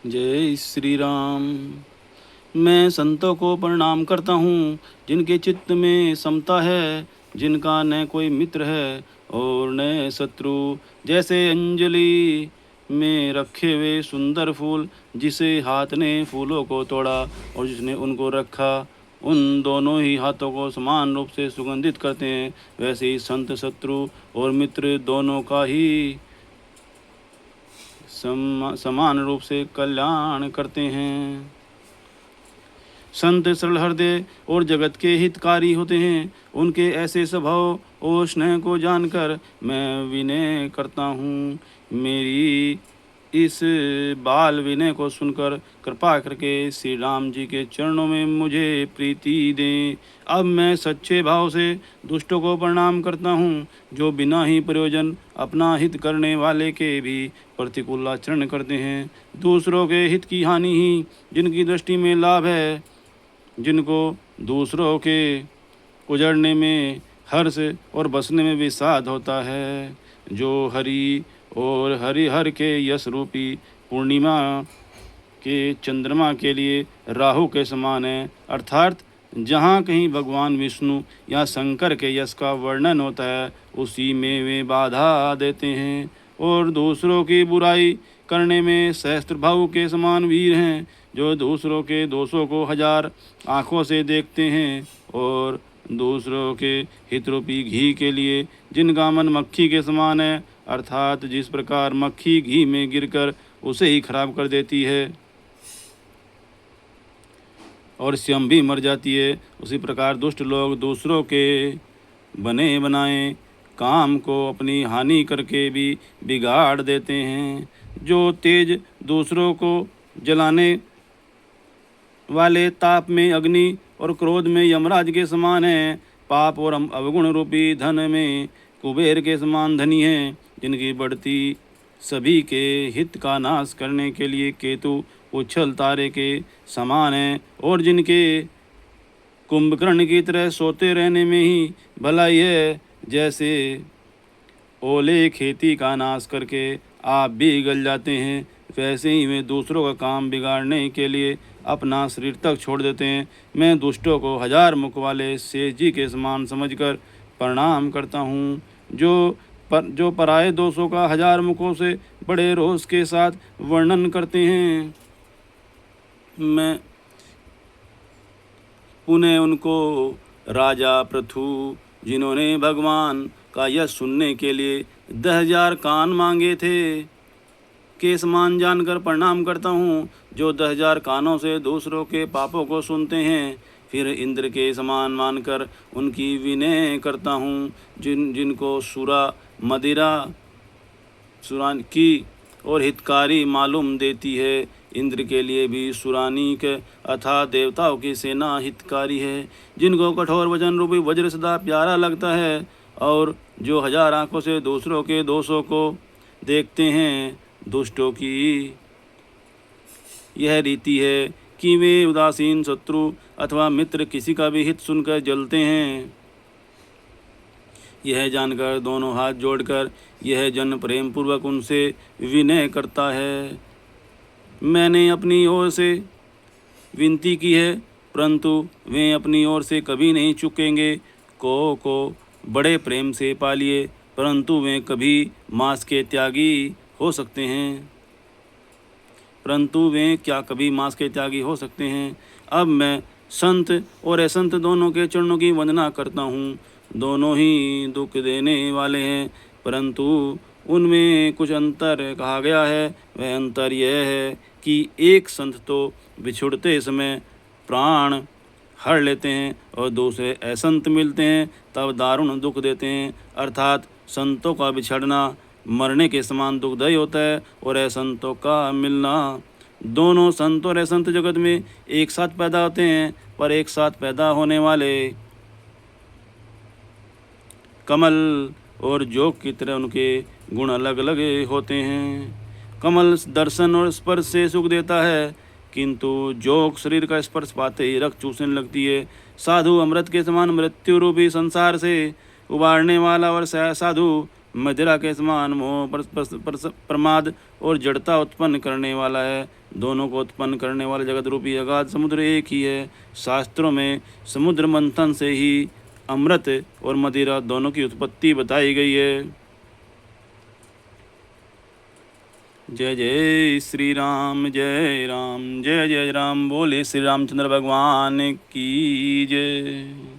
जय श्री राम। मैं संतों को प्रणाम करता हूँ, जिनके चित्त में समता है, जिनका न कोई मित्र है और न शत्रु। जैसे अंजलि में रखे हुए सुंदर फूल, जिसे हाथ ने फूलों को तोड़ा और जिसने उनको रखा, उन दोनों ही हाथों को समान रूप से सुगंधित करते हैं। वैसे ही संत शत्रु और मित्र दोनों का ही समान रूप से कल्याण करते हैं। संत सरल हृदय और जगत के हितकारी होते हैं। उनके ऐसे स्वभाव और स्नेह को जानकर मैं विनय करता हूँ। मेरी इस बाल विनय को सुनकर कृपा करके श्री राम जी के चरणों में मुझे प्रीति दें। अब मैं सच्चे भाव से दुष्टों को प्रणाम करता हूँ, जो बिना ही प्रयोजन अपना हित करने वाले के भी प्रतिकूल आचरण करते हैं। दूसरों के हित की हानि ही जिनकी दृष्टि में लाभ है, जिनको दूसरों के उजड़ने में हर्ष और बसने में विषाद होता है, जो हरि और हरिहर के यश रूपी पूर्णिमा के चंद्रमा के लिए राहु के समान है। अर्थात जहाँ कहीं भगवान विष्णु या शंकर के यश का वर्णन होता है, उसी में वे बाधा देते हैं। और दूसरों की बुराई करने में सहस्त्रभाव के समान वीर हैं, जो दूसरों के दोषों को हजार आँखों से देखते हैं और दूसरों के हितरूपी घी के लिए जिनका मन मक्खी के समान है, अर्थात जिस प्रकार मक्खी घी में गिरकर उसे ही खराब कर देती है और स्वयं भी मर जाती है, उसी प्रकार दुष्ट लोग दूसरों के बने बनाए काम को अपनी हानि करके भी बिगाड़ देते हैं। जो तेज दूसरों को जलाने वाले ताप में अग्नि और क्रोध में यमराज के समान है। पाप और अवगुण रूपी धन में कुबेर के समान धनी है, जिनकी बढ़ती सभी के हित का नाश करने के लिए केतु उछल तारे के समान है, और जिनके कुंभकर्ण की तरह सोते रहने में ही भलाई है। जैसे ओले खेती का नाश करके आप भी गल जाते हैं, वैसे ही वे दूसरों का काम बिगाड़ने के लिए अपना शरीर तक छोड़ देते हैं। मैं दुष्टों को हजार मुख वाले शेष जी के समान समझकर प्रणाम करता हूँ, जो पराये दोषों का हजार मुखों से बड़े रोष के साथ वर्णन करते हैं। मैं पुनः उनको राजा पृथु, जिन्होंने भगवान का यश सुनने के लिए 10,000 कान मांगे थे, के समान जानकर प्रणाम करता हूँ, जो 10,000 कानों से दूसरों के पापों को सुनते हैं। फिर इंद्र के समान मानकर उनकी विनय करता हूँ, जिनको सुरा मदिरा सुरान की और हितकारी मालूम देती है। इंद्र के लिए भी सुरानीक अथवा देवताओं की सेना हितकारी है, जिनको कठोर वजन रूपी वज्र सदा प्यारा लगता है, और जो हजार आंखों से दूसरों के दोषों को देखते हैं। दुष्टों की यह रीति है कि वे उदासीन शत्रु अथवा मित्र किसी का भी हित सुनकर जलते हैं। यह जानकर दोनों हाथ जोड़कर यह जन प्रेम पूर्वक उनसे विनय करता है। मैंने अपनी ओर से विनती की है, परंतु वे अपनी ओर से कभी नहीं चुकेंगे। को बड़े प्रेम से पालिए, परंतु वे कभी मांस के त्यागी हो सकते हैं। कभी मांस के त्यागी हो सकते हैं। अब मैं संत और असंत दोनों के चरणों की वंदना करता हूँ। दोनों ही दुख देने वाले हैं, परंतु उनमें कुछ अंतर कहा गया है। वह अंतर यह है कि एक संत तो बिछुड़ते समय प्राण हर लेते हैं, और दूसरे असंत मिलते हैं तब दारुण दुख देते हैं। अर्थात संतों का बिछड़ना मरने के समान दुखदायी होता है, और असंतों का मिलना। दोनों संत और असंत जगत में एक साथ पैदा होते हैं, पर एक साथ पैदा होने वाले कमल और जोग की तरह उनके गुण अलग अलग होते हैं। कमल दर्शन और स्पर्श से सुख देता है, किंतु जोग शरीर का स्पर्श पाते ही रक्त चूसने लगती है। साधु अमृत के समान मृत्यु रूपी संसार से उबारने वाला और साधु मदिरा के समान मोह प्रमाद और जड़ता उत्पन्न करने वाला है। दोनों को उत्पन्न करने वाले जगत रूपी अगाध समुद्र एक ही है। शास्त्रों में समुद्र मंथन से ही अमृत और मदिरा दोनों की उत्पत्ति बताई गई है। जय जय श्री राम, जय राम, जय जय राम। बोले श्री रामचंद्र भगवान की जय।